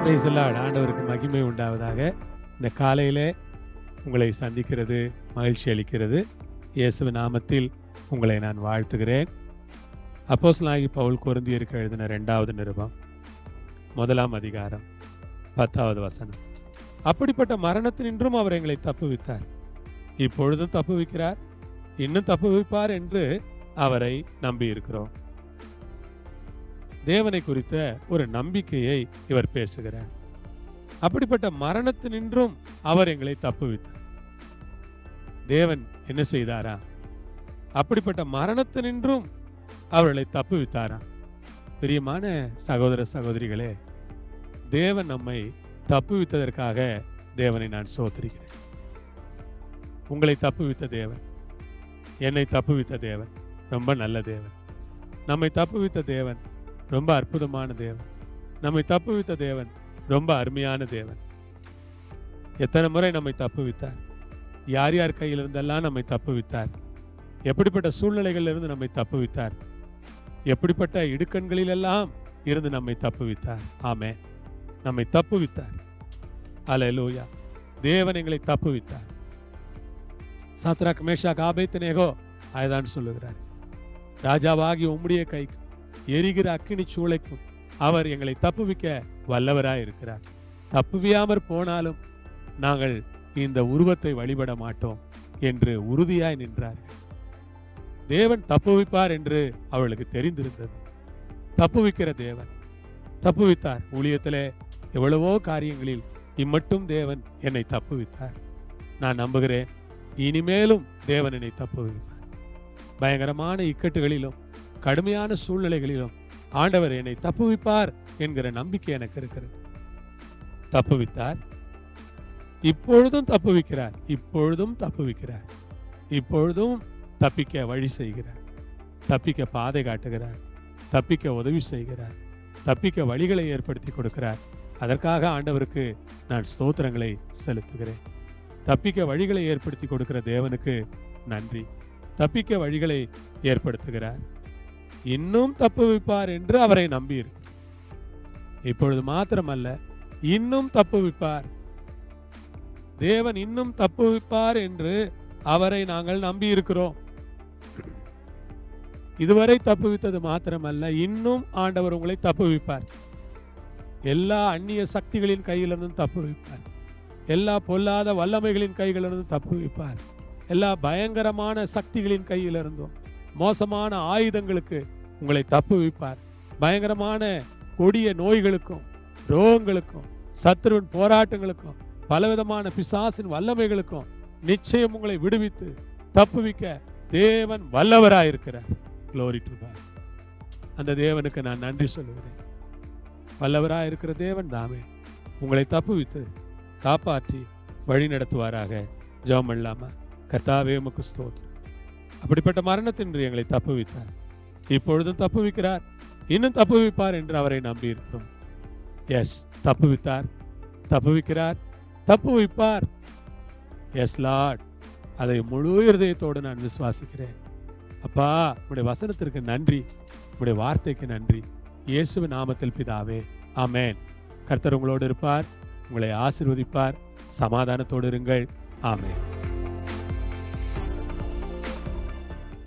Praise the Lord. ஆண்டவருக்கு மகிமை உண்டாவதாக. இந்த காலையிலே உங்களை சந்திக்கிறது மகிழ்ச்சி அளிக்கிறது. இயேசுவின் நாமத்தில் உங்களை நான் வாழ்த்துகிறேன். அப்போஸ்தலனாகிய பவுல் கொரிந்தியருக்கு எழுதின 2வது நிருபம் 1ஆம் அதிகாரம் 10வது வசனம். அப்படிப்பட்ட மரணத்தினின்றும் அவர் எங்களை தப்புவித்தார், இப்பொழுதும் தப்புவிக்கிறார், இன்னும் தப்புவிப்பார் என்று அவரை நம்பியிருக்கிறோம். தேவனை குறித்த ஒரு நம்பிக்கையை இவர் பேசுகிறார். அப்படிப்பட்ட மரணத்தினின்றும் அவர் எங்களை தப்புவித்தார். தேவன் என்ன செய்தாரா? அப்படிப்பட்ட மரணத்தினின்றும் அவர்களை தப்புவித்தாரா? பிரியமான சகோதர சகோதரிகளே, தேவன் நம்மை தப்புவித்ததற்காக தேவனை நான் ஸ்தோத்திரிக்கிறேன். உங்களை தப்புவித்த தேவன், என்னை தப்புவித்த தேவன் ரொம்ப நல்ல தேவன். நம்மை தப்புவித்த தேவன் ரொம்ப அற்புதமான தேவன். நம்மை தப்புவித்த தேவன் ரொம்ப அருமையான தேவன். எத்தனை முறை நம்மை தப்புவித்தார், யார் யார் கையிலிருந்தெல்லாம் நம்மை தப்புவித்தார், எப்படிப்பட்ட சூழ்நிலைகளிலிருந்து நம்மை தப்புவித்தார், எப்படிப்பட்ட இடுக்கண்களிலெல்லாம் இருந்து நம்மை தப்புவித்தார். ஆமென். நம்மை தப்புவித்தார். அல்லேலூயா. தேவன் எங்களை தப்புவித்தார். சாத்ராக், மேஷாக், ஆபேத்நேகோ அதுதான் சொல்லுகிறார். ராஜாவாகி உம்முடைய கைக்கு எரிகிற அக்கினி சூளைக்கும் அவர் எங்களை தப்புவிக்க வல்லவராய் இருக்கிறார். தப்புவியாமற் போனாலும் நாங்கள் இந்த உருவத்தை வழிபட மாட்டோம் என்று உறுதியாய் நின்றார்கள். தேவன் தப்புவிப்பார் என்று அவளுக்கு தெரிந்திருந்தது. தப்புவிக்கிற தேவன் தப்புவித்தார். ஊழியத்திலே எவ்வளவோ காரியங்களில் இம்மட்டும் தேவன் என்னை தப்புவித்தார். நான் நம்புகிறேன், இனிமேலும் தேவன் என்னை தப்புவிப்பார். பயங்கரமான இக்கட்டுகளிலும் கடுமையான சூழ்நிலைகளிலும் ஆண்டவர் என்னை தப்புவிப்பார் என்கிற நம்பிக்கை எனக்கு இருக்கிறது. தப்புவித்தார், இப்பொழுதும் தப்புவிக்கிறார், இப்பொழுதும் தப்புவிக்கிறார், இப்பொழுதும் தப்பிக்க வழி செய்கிறார், தப்பிக்க பாதை காட்டுகிறார், தப்பிக்க உதவி செய்கிறார், தப்பிக்க வழிகளை ஏற்படுத்தி கொடுக்கிறார். அதற்காக ஆண்டவருக்கு நான் ஸ்தோத்திரங்களை செலுத்துகிறேன். தப்பிக்க வழிகளை ஏற்படுத்தி கொடுக்கிற தேவனுக்கு நன்றி. தப்பிக்க வழிகளை ஏற்படுத்துகிறார். இன்னும் தப்புவிப்பார் என்று அவரை நம்பியிருக்கு. இப்பொழுது மாத்திரமல்ல, இன்னும் தப்புவிப்பார். தேவன் இன்னும் தப்புவிப்பார் என்று அவரை நாங்கள் நம்பி இருக்கிறோம். இதுவரை தப்புவித்தது மாத்திரமல்ல, இன்னும் ஆண்டவர் உங்களை தப்புவிப்பார். எல்லா அந்நிய சக்திகளின் கையிலிருந்தும் தப்புவிப்பார். எல்லா பொல்லாத வல்லமைகளின் கைகளிலிருந்தும் தப்புவிப்பார். எல்லா பயங்கரமான சக்திகளின் கையிலிருந்தும் மோசமான ஆயுதங்களுக்கு உங்களை தப்புவிப்பார். பயங்கரமான கொடிய நோய்களுக்கும் ரோகங்களுக்கும் சத்துருவின் போராட்டங்களுக்கும் பலவிதமான பிசாசின் வல்லமைகளுக்கும் நிச்சயம் உங்களை விடுவித்து தப்புவிக்க தேவன் வல்லவராயிருக்கிறார். Glory to God. அந்த தேவனுக்கு நான் நன்றி சொல்லுகிறேன். வல்லவராயிருக்கிற தேவன் தாமே உங்களை தப்புவித்து காப்பாற்றி வழி நடத்துவாராக. ஜெபம் பண்ணலாமா? கர்த்தாவே, உமக்கு ஸ்தோத்திரம். அப்படிப்பட்ட மரணத்தின்று எங்களை தப்புவித்தார், இப்பொழுதும் தப்புவிக்கிறார், இன்னும் தப்புவிப்பார் என்று அவரை நம்பி இருக்கிறோம். எஸ், தப்புவித்தார், தப்புவிக்கிறார், தப்புவிப்பார். எஸ் லார்ட், அதை முழு இருதயத்தோடு நான் விசுவாசிக்கிறேன். அப்பா, உம்முடைய வசனத்திற்கு நன்றி, உம்முடைய வார்த்தைக்கு நன்றி. இயேசுவின் நாமத்தில் பிதாவே, ஆமென். கர்த்தர் உங்களோடு இருப்பார், உங்களை ஆசீர்வதிப்பார். சமாதானத்தோடு இருங்கள். ஆமென்.